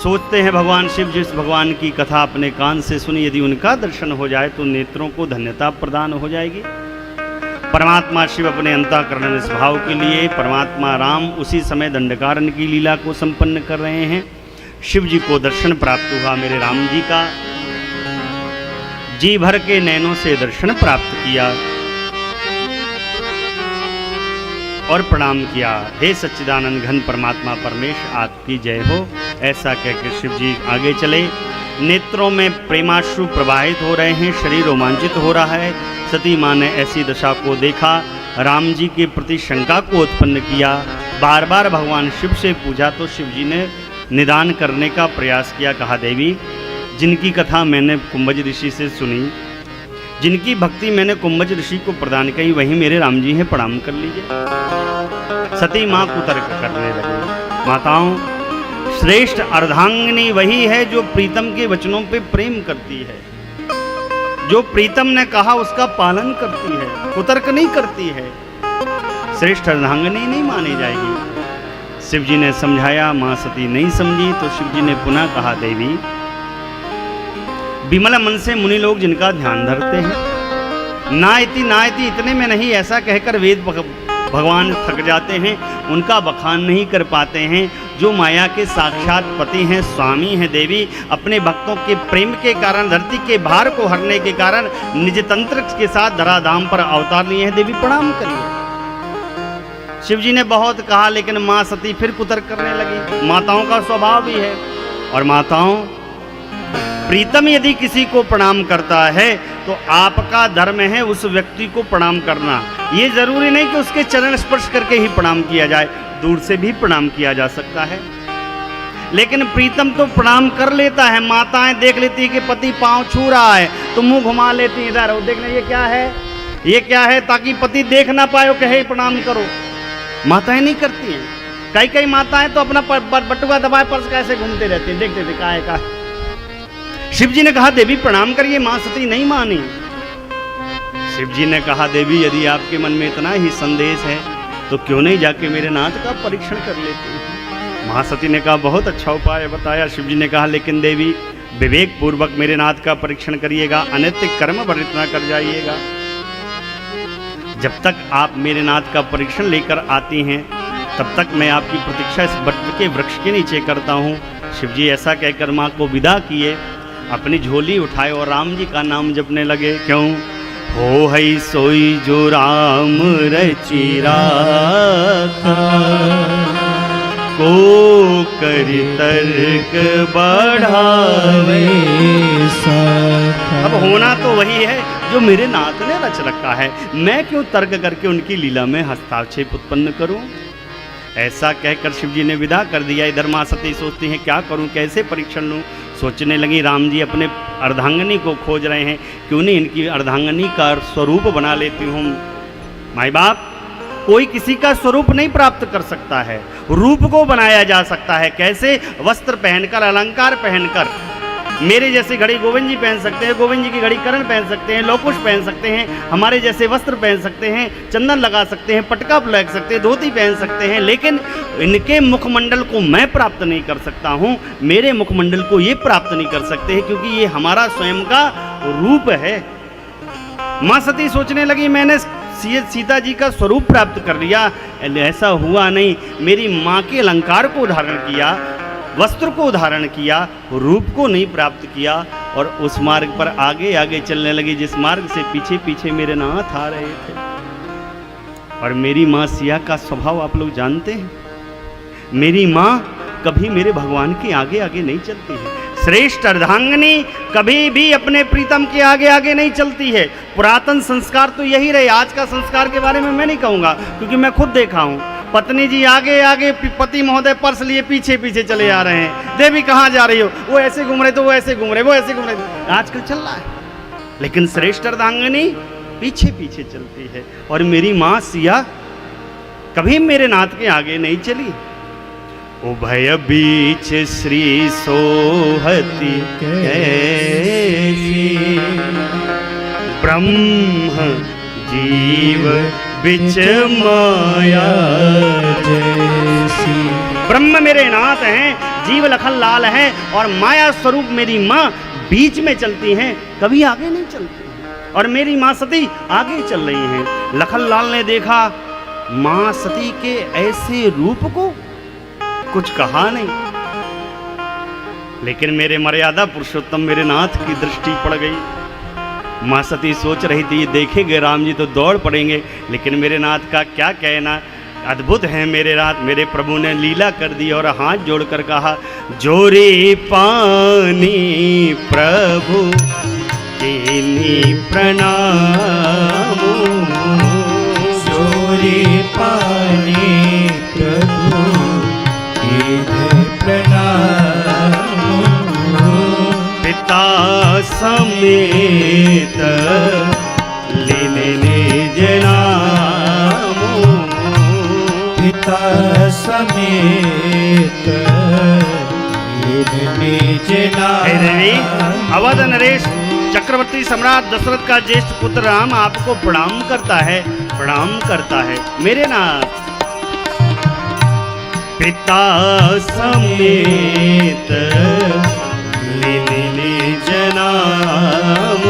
सोचते हैं भगवान शिव जिस भगवान की कथा अपने कान से सुनी, यदि उनका दर्शन हो जाए तो नेत्रों को धन्यता प्रदान हो जाएगी। परमात्मा शिव अपने अंतःकरण में स्वभाव के लिए परमात्मा राम उसी समय दंडकारण्य की लीला को संपन्न कर रहे हैं। शिव जी को दर्शन प्राप्त हुआ। मेरे राम जी का जी भर के नैनों से दर्शन प्राप्त किया और प्रणाम किया। हे सच्चिदानंद घन परमात्मा परमेश आपकी जय हो। ऐसा कहकर शिव जी आगे चले। नेत्रों में प्रेमाश्रु प्रवाहित हो रहे हैं, शरीर रोमांचित हो रहा है। सती माँ ने ऐसी दशा को देखा, राम जी के प्रति शंका को उत्पन्न किया। बार बार भगवान शिव से पूछा तो शिव जी ने निदान करने का प्रयास किया। कहा, देवी जिनकी कथा मैंने कुंभज ऋषि से सुनी, जिनकी भक्ति मैंने कुंभज ऋषि को प्रदान की, वही मेरे राम जी हैं, प्रणाम कर लीजिए। सती माँ कुतर्क करने लगी। माताओं, श्रेष्ठ अर्धांगिनी वही है जो प्रीतम के वचनों पे प्रेम करती है, जो प्रीतम ने कहा उसका पालन करती है, कुतर्क नहीं करती है। श्रेष्ठ अर्धांगिनी नहीं मानी जाएगी। शिव जी ने समझाया, माँ सती नहीं समझी तो शिव जी ने पुनः कहा, देवी विमल मन से मुनि लोग जिनका ध्यान धरते हैं, ना इति इतने में नहीं ऐसा कहकर वेद भगवान थक जाते हैं, उनका बखान नहीं कर पाते हैं। जो माया के साक्षात पति हैं, स्वामी हैं, देवी अपने भक्तों के प्रेम के कारण, धरती के भार को हरने के कारण निज तंत्र के साथ धराधाम पर अवतार लिए हैं। देवी प्रणाम करिए। शिव जी ने बहुत कहा, लेकिन माँ सती फिर कुतर्क करने लगी। माताओं का स्वभाव भी है। और माताओं, प्रीतम यदि किसी को प्रणाम करता है तो आपका धर्म है उस व्यक्ति को प्रणाम करना। ये जरूरी नहीं कि उसके चरण स्पर्श करके ही प्रणाम किया जाए, दूर से भी प्रणाम किया जा सकता है। लेकिन प्रीतम तो प्रणाम कर लेता है। माताएं देख लेती है कि पति पांव छू रहा है तो मुंह घुमा लेती है, इधर वो देखना ये क्या है, ये क्या है, ताकि पति देख ना पाए, कहे प्रणाम करो। माताएं नहीं करती हैं। कई माताएं तो अपना बटुआ दबाए पर्स कैसे घूमते रहती हैं, देखते थे काहे का। शिव जी ने कहा, देवी प्रणाम करिए। मां सती नहीं मानी। शिव जी ने कहा, देवी यदि आपके मन में इतना ही संदेश है तो क्यों नहीं जाके मेरे नाथ का परीक्षण कर लेती हैं। मां सती ने कहा, बहुत अच्छा उपाय बताया। शिव जी ने कहा, लेकिन देवी विवेक पूर्वक मेरे नाथ का परीक्षण करिएगा, अनैतिक कर्म वर्जित न कर जाइएगा। जब तक आप मेरे नाथ का परीक्षण लेकर आती हैं तब तक मैं आपकी प्रतीक्षा इस बट के वृक्ष के नीचे करता हूँ। शिव जी ऐसा कहकर माँ को विदा किए, अपनी झोली उठाए और राम जी का नाम जपने लगे। क्यों? हो हई सोई जो राम रचि राखा, को करि तर्क बढ़ावे साखा। अब होना तो वही है जो मेरे नाथ ने रच रखा है, मैं क्यों तर्क करके उनकी लीला में हस्तक्षेप उत्पन्न करूं। ऐसा कहकर शिव जी ने विदा कर दिया। इधर मां सती सोचती हैं, क्या करूं, कैसे परीक्षण लूं। सोचने लगी, राम जी अपने अर्धांगिनी को खोज रहे हैं, क्यों नहीं इनकी अर्धांगिनी का स्वरूप बना लेती हूँ। माई बाप, कोई किसी का स्वरूप नहीं प्राप्त कर सकता है, रूप को बनाया जा सकता है। कैसे? वस्त्र पहनकर, अलंकार पहनकर। मेरे जैसे घड़ी गोविंद जी पहन सकते हैं, गोविंद जी की घड़ी करण पहन सकते हैं, लोकुश पहन सकते हैं, हमारे जैसे वस्त्र पहन सकते हैं, चंदन लगा सकते हैं, पटका लग सकते हैं, धोती पहन सकते हैं। लेकिन इनके मुखमंडल को मैं प्राप्त नहीं कर सकता हूँ, मेरे मुखमंडल को ये प्राप्त नहीं कर सकते हैं, क्योंकि ये हमारा स्वयं का रूप है। माँ सती सोचने लगी, मैंने सीता जी का स्वरूप प्राप्त कर लिया। ऐसा हुआ नहीं। मेरी माँ के अलंकार को धारण किया, वस्त्र को धारण किया, रूप को नहीं प्राप्त किया, और उस मार्ग पर आगे आगे चलने लगी जिस मार्ग से पीछे पीछे मेरे नाथ आ रहे थे। और मेरी माँ सिया का स्वभाव आप लोग जानते हैं। मेरी माँ कभी मेरे भगवान के आगे आगे नहीं चलती है। श्रेष्ठ अर्धांगिनी कभी भी अपने प्रीतम के आगे आगे नहीं चलती है। पुरातन संस्कार तो यही रहे। आज का संस्कार के बारे में मैं नहीं कहूँगा, क्योंकि मैं खुद देखा हूँ। पत्नी जी आगे आगे, पति महोदय पर्स लिए पीछे पीछे चले आ रहे हैं। देवी कहाँ जा रही हो? वो ऐसे घूम रहे तो वो ऐसे घूम रहे, वो ऐसे घूम रहे। आजकल चल रहा है। लेकिन श्रेष्ठ अर्धांगिनी पीछे पीछे चलती है। और मेरी माँ सिया कभी मेरे नाथ के आगे नहीं चली। उभय बीच श्री सोहती कैसी, ब्रह्म जीव बिच माया जैसी। ब्रह्म मेरे नाथ हैं, जीव लखन लाल है और माया स्वरूप मेरी माँ बीच में चलती हैं, कभी आगे नहीं चलती और मेरी माँ सती आगे चल रही हैं। लखन लाल ने देखा माँ सती के ऐसे रूप को, कुछ कहा नहीं, लेकिन मेरे मर्यादा पुरुषोत्तम मेरे नाथ की दृष्टि पड़ गई। माँ सती सोच रही थी देखेंगे राम जी तो दौड़ पड़ेंगे, लेकिन मेरे नाथ का क्या कहना, अद्भुत है मेरे नाथ। मेरे प्रभु ने लीला कर दी और हाथ जोड़कर कहा, जोरी पानी प्रभु कीनी प्रणाम, जोरी पानी प्रभु कीनी प्रणाम, पिता समेत लीने निज नाम, पिता समेत लीने निज नाम। अवध नरेश चक्रवर्ती सम्राट दशरथ का ज्येष्ठ पुत्र राम आपको प्रणाम करता है, प्रणाम करता है मेरे नाथ। पिता समेत लीने निज नाम,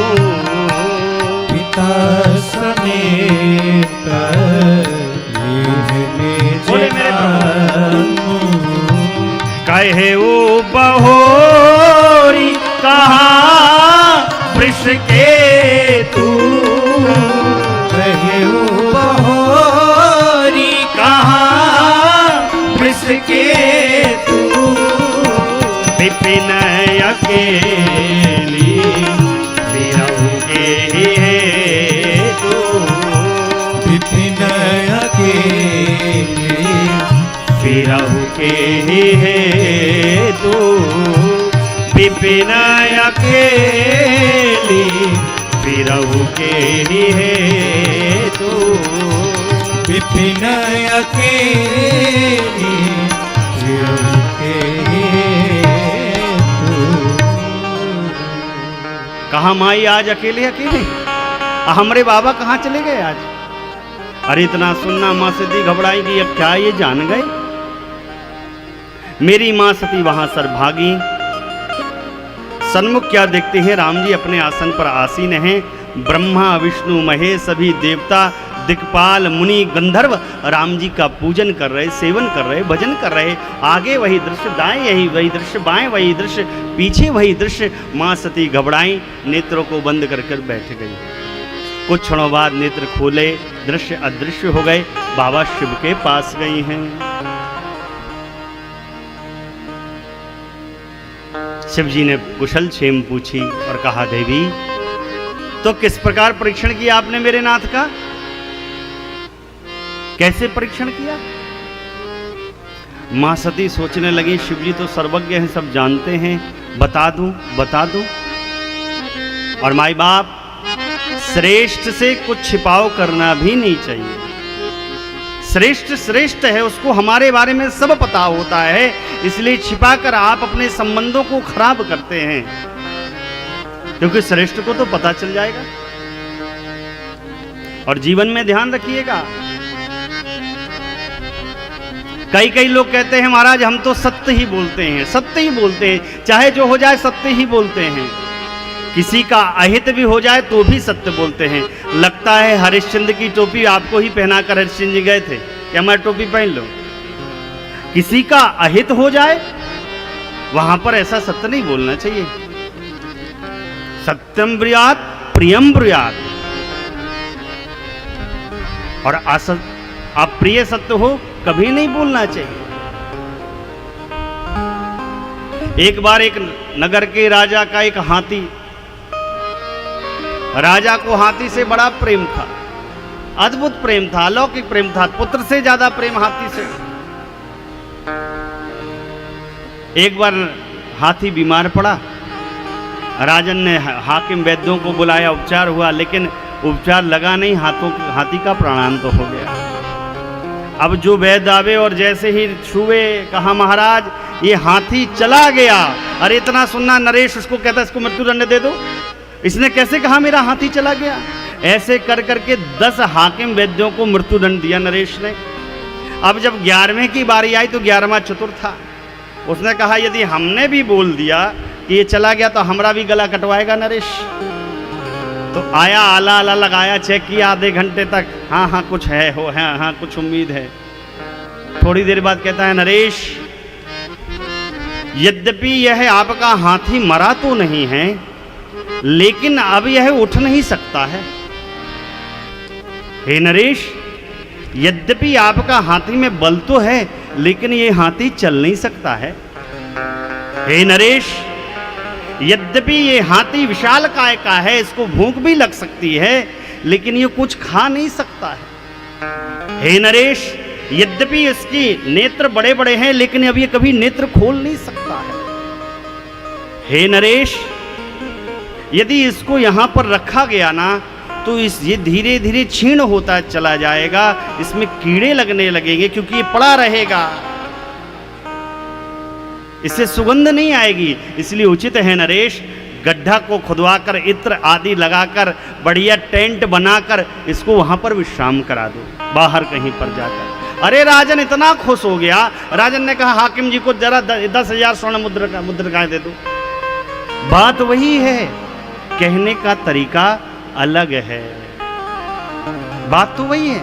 पिता समेत लीने निज नाम। कहे वो बहोरी कहा वृष के तू, कहे वो बहोरी कहा वृष के तू, विपिन अकेली विरहोगे तू, विपिन अकेली विरहोगे तू, विपिन अकेली विरहोगे तू, विपिन अकेली विरहोगे तू। कहाँ माई आज अकेले अकेले, हमारे बाबा कहाँ चले गए आज? अरे इतना सुनना माँ सती घबराई कि अब क्या ये जान गए? मेरी माँ सती वहां सरभागी। सन्मुख क्या देखते हैं, राम जी अपने आसन पर आसीन हैं। ब्रह्मा विष्णु महेश सभी देवता दिक्पाल मुनि गंधर्व राम जी का पूजन कर रहे, सेवन कर रहे, भजन कर रहे। आगे वही दृश्य, दाएं यही वही दृश्य, बाएं वही दृश्य, पीछे वही दृश्य। माँ सती घबराई, नेत्रों को बंद कर कर बैठ गई। कुछ क्षणों बाद नेत्र खोले, दृश्य अदृश्य हो गए, बाबा शिव के पास गई हैं। शिव जी ने कुशल क्षेम पूछी और कहा, देवी तो किस प्रकार परीक्षण किया आपने मेरे नाथ का? कैसे परीक्षण किया? मां सती सोचने लगी, शिव जी तो सर्वज्ञ हैं, सब जानते हैं, बता दूं बता दूं। और माई बाप, श्रेष्ठ से कुछ छिपाव करना भी नहीं चाहिए। श्रेष्ठ श्रेष्ठ है, उसको हमारे बारे में सब पता होता है, इसलिए छिपाकर आप अपने संबंधों को खराब करते हैं, क्योंकि श्रेष्ठ को तो पता चल जाएगा। और जीवन में ध्यान रखिएगा, कई लोग कहते हैं महाराज हम तो सत्य ही बोलते हैं, सत्य ही बोलते हैं, चाहे जो हो जाए सत्य ही बोलते हैं। किसी का अहित भी हो जाए तो भी सत्य बोलते हैं। लगता है हरिश्चंद्र की टोपी आपको ही पहनाकर हरिश्चंद्र जी गए थे, क्या मैं टोपी पहन लो? किसी का अहित हो जाए वहां पर ऐसा सत्य नहीं बोलना चाहिए। सत्यम ब्रूयात प्रियम ब्रूयात, और अप्रिय सत्य हो कभी नहीं बोलना चाहिए। एक बार एक नगर के राजा का एक हाथी, राजा को हाथी से बड़ा प्रेम था, अद्भुत प्रेम था, अलौकिक प्रेम था, पुत्र से ज्यादा प्रेम हाथी से। एक बार हाथी बीमार पड़ा, राजन ने हाकिम वैद्यों को बुलाया, उपचार हुआ, लेकिन उपचार लगा नहीं, हाथी का प्राणांत तो हो गया। अब जो वैद्य आवे और जैसे ही छुए, कहा महाराज ये हाथी चला गया। अरे इतना सुनना नरेश, उसको कहता इसको मृत्युदंड दे दो। इसने कैसे कहा मेरा हाथी चला गया? ऐसे कर करके 10 हाकिम वैद्यों को मृत्युदंड दिया नरेश ने। अब जब 11वें की बारी आई तो 11वां चतुर था। उसने कहा यदि हमने भी बोल दिया कि ये चला गया तो हमारा भी गला कटवाएगा नरेश। तो आया, आला आला लगाया, चेक किया आधे घंटे तक, हाँ हाँ कुछ है, हो है, हाँ कुछ उम्मीद है। थोड़ी देर बाद कहता है नरेश, यद्यपि यह आपका हाथी मरा तो नहीं है, लेकिन अब यह उठ नहीं सकता है। हे नरेश, यद्यपि आपका हाथी में बल तो है, लेकिन ये हाथी चल नहीं सकता है। हे नरेश, यद्यपि ये हाथी विशाल काय का है, इसको भूख भी लग सकती है, लेकिन ये कुछ खा नहीं सकता है। हे नरेश, यद्यपि इसकी नेत्र बड़े बड़े हैं, लेकिन अब ये कभी नेत्र खोल नहीं सकता है। हे नरेश, यदि इसको यहां पर रखा गया ना तो ये धीरे धीरे क्षीण होता चला जाएगा, इसमें कीड़े लगने लगेंगे क्योंकि ये पड़ा रहेगा, इससे सुगंध नहीं आएगी। इसलिए उचित है नरेश, गड्ढा को खुदवाकर इत्र आदि लगाकर बढ़िया टेंट बनाकर इसको वहां पर विश्राम करा दो, बाहर कहीं पर जाकर। अरे राजन इतना खुश हो गया, राजन ने कहा हाकिम जी को जरा 10,000 स्वर्ण मुद्रिकाएं दे दो। बात वही है, कहने का तरीका अलग है, बात तो वही है।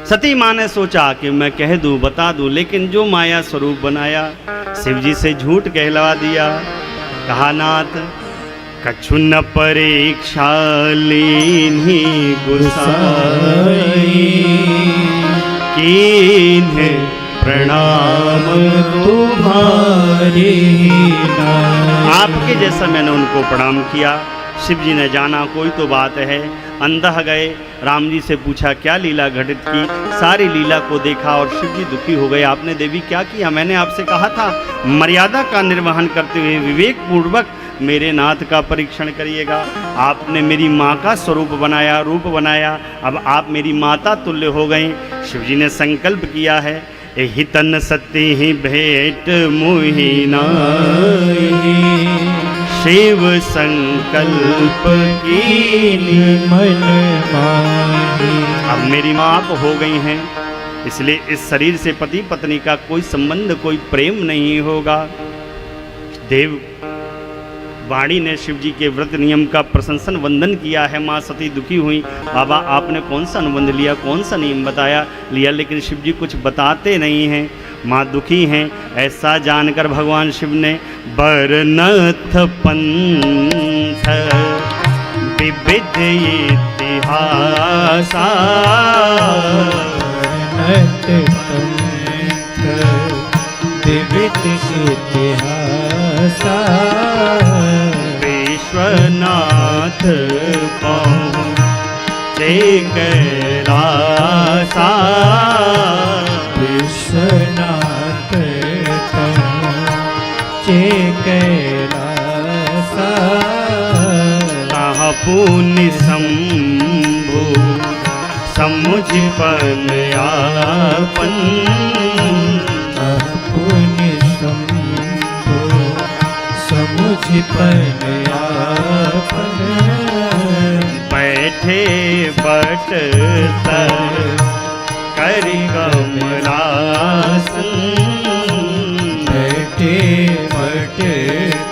सती माँ ने सोचा कि मैं कह दूं, बता दूं, लेकिन जो माया स्वरूप बनाया, शिव जी से झूठ कहलवा दिया। कहा नाथ, कछु न परीक्षा लीन्ही गुसाई, कीन्हे प्रणाम तुम्हारी। आपके जैसा मैंने उनको प्रणाम किया। शिव जी ने जाना कोई तो बात है, अंदर गए, राम जी से पूछा क्या लीला घटित की। सारी लीला को देखा और शिव जी दुखी हो गए। आपने देवी क्या किया? मैंने आपसे कहा था मर्यादा का निर्वहन करते हुए विवेक पूर्वक मेरे नाथ का परीक्षण करिएगा। आपने मेरी माँ का स्वरूप बनाया, रूप बनाया, अब आप मेरी माता तुल्य हो गए। शिव जी ने संकल्प किया है, एहि तन सत्य ही भेंट मोहि नाहि, शिव संकल्प की मन माही। अब मेरी माँ आप हो गई हैं, इसलिए इस शरीर से पति पत्नी का कोई संबंध, कोई प्रेम नहीं होगा। देव वाणी ने शिव जी के व्रत नियम का प्रशंसन वंदन किया है। माँ सती दुखी हुई, बाबा आपने कौन सा अनुबंध लिया, कौन सा नियम बताया लिया, लेकिन शिव जी कुछ बताते नहीं हैं। माँ दुखी हैं। ऐसा जानकर भगवान शिव ने बरनथ पंथ विविध इतिहासा, विविध इतिहासा, विश्वनाथ पहुँचे कैलासा, विश्वनाथ पहुँचे कैलासा, कहाँ पुण्य शंभु समुझ पन आपन, पुण्य शंभु समुझ पन आपन, बैठे बट तर करि कमलासन, बैठे बट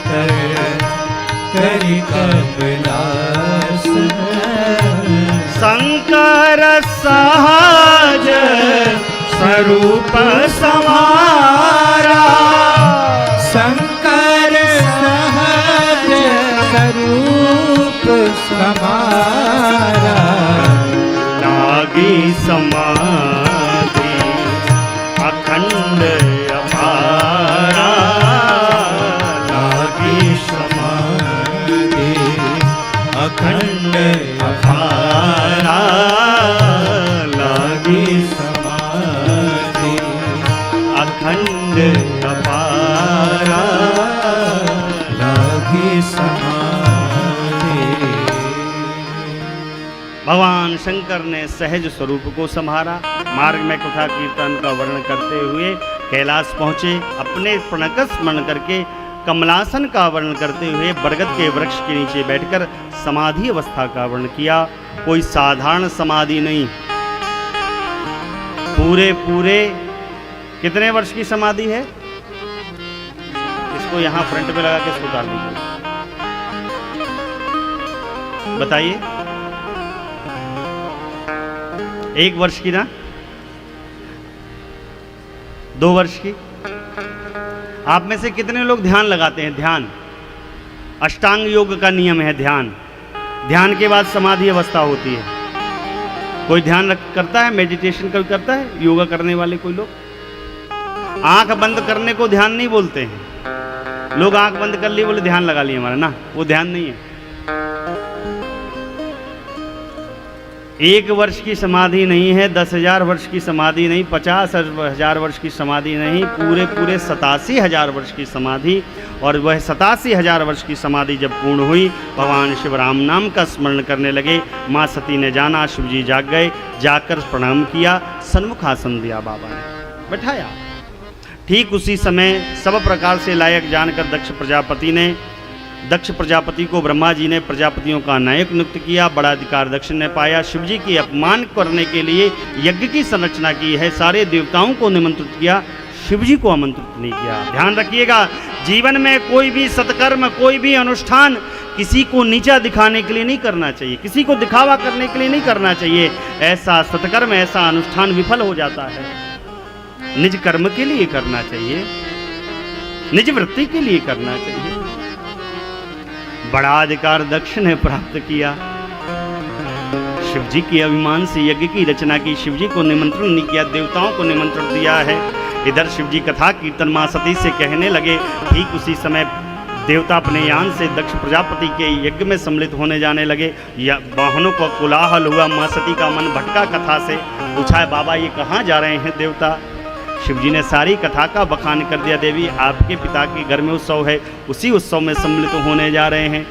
तर करि कमलासन, शंकर सहज स्वरूप समारा, शंकर सहज स्वरूप समारा, लागी समाधि अखंड अपारा, लागी समाधि अखंड अपारा, लागी समाधि अखंड अपारा, लागी समाधि। भगवान शंकर ने सहज स्वरूप को संभारा। मार्ग में कथा कीर्तन का वर्णन करते हुए कैलाश पहुँचे। अपने प्रण का स्मरण करके कमलासन का वर्णन करते हुए बरगद के वृक्ष के नीचे बैठकर समाधि अवस्था का वर्णन किया। कोई साधारण समाधि नहीं, पूरे पूरे कितने वर्ष की समाधि है? इसको यहां फ्रंट पे लगा के इसको उतार दीजिए, बताइए। 1 वर्ष की ना, 2 वर्ष की? आप में से कितने लोग ध्यान लगाते हैं? ध्यान अष्टांग योग का नियम है। ध्यान के बाद समाधि अवस्था होती है। कोई ध्यान करता है? मेडिटेशन कोई करता है? योगा करने वाले कोई लोग? आंख बंद करने को ध्यान नहीं बोलते हैं लोग। आंख बंद कर ली बोले ध्यान लगा लिए हमारा, ना, वो ध्यान नहीं है। 1 वर्ष की समाधि नहीं है, 10,000 वर्ष की समाधि नहीं, 50,000 वर्ष की समाधि नहीं, पूरे पूरे 87,000 वर्ष की समाधि। और वह 87,000 वर्ष की समाधि जब पूर्ण हुई, भगवान शिव राम नाम का स्मरण करने लगे। माँ सती ने जाना, शिव जी जाग गए, जाकर प्रणाम किया, सन्मुख आसन दिया बाबा ने, बैठाया। ठीक उसी समय सब प्रकार से लायक जानकर दक्ष प्रजापति को ब्रह्मा जी ने प्रजापतियों का नायक नियुक्त किया। बड़ा अधिकार दक्ष ने पाया। शिव जी की अपमान करने के लिए यज्ञ की संरचना की है। सारे देवताओं को निमंत्रित किया, शिव जी को आमंत्रित नहीं किया। ध्यान रखिएगा, जीवन में कोई भी सत्कर्म, कोई भी अनुष्ठान किसी को नीचा दिखाने के लिए नहीं करना चाहिए, किसी को दिखावा करने के लिए नहीं करना चाहिए। ऐसा सत्कर्म, ऐसा अनुष्ठान विफल हो जाता है। निज कर्म के लिए करना चाहिए, निज वृत्ति के लिए करना चाहिए। बड़ा अधिकार दक्ष ने प्राप्त किया। शिव जी के अभिमान से यज्ञ की रचना की, शिव जी को निमंत्रण नहीं किया, देवताओं को निमंत्रण दिया है। इधर शिव जी कथा कीर्तन माँ सती से कहने लगे। ठीक उसी समय देवता अपने यान से दक्ष प्रजापति के यज्ञ में सम्मिलित होने जाने लगे। या वाहनों का कोलाहल हुआ, माँ सती का मन भटका कथा से। पूछा है बाबा ये कहाँ जा रहे हैं देवता? शिव जी ने सारी कथा का बखान कर दिया। देवी आपके पिता के घर में उत्सव है, उसी उत्सव में सम्मिलित होने जा रहे हैं।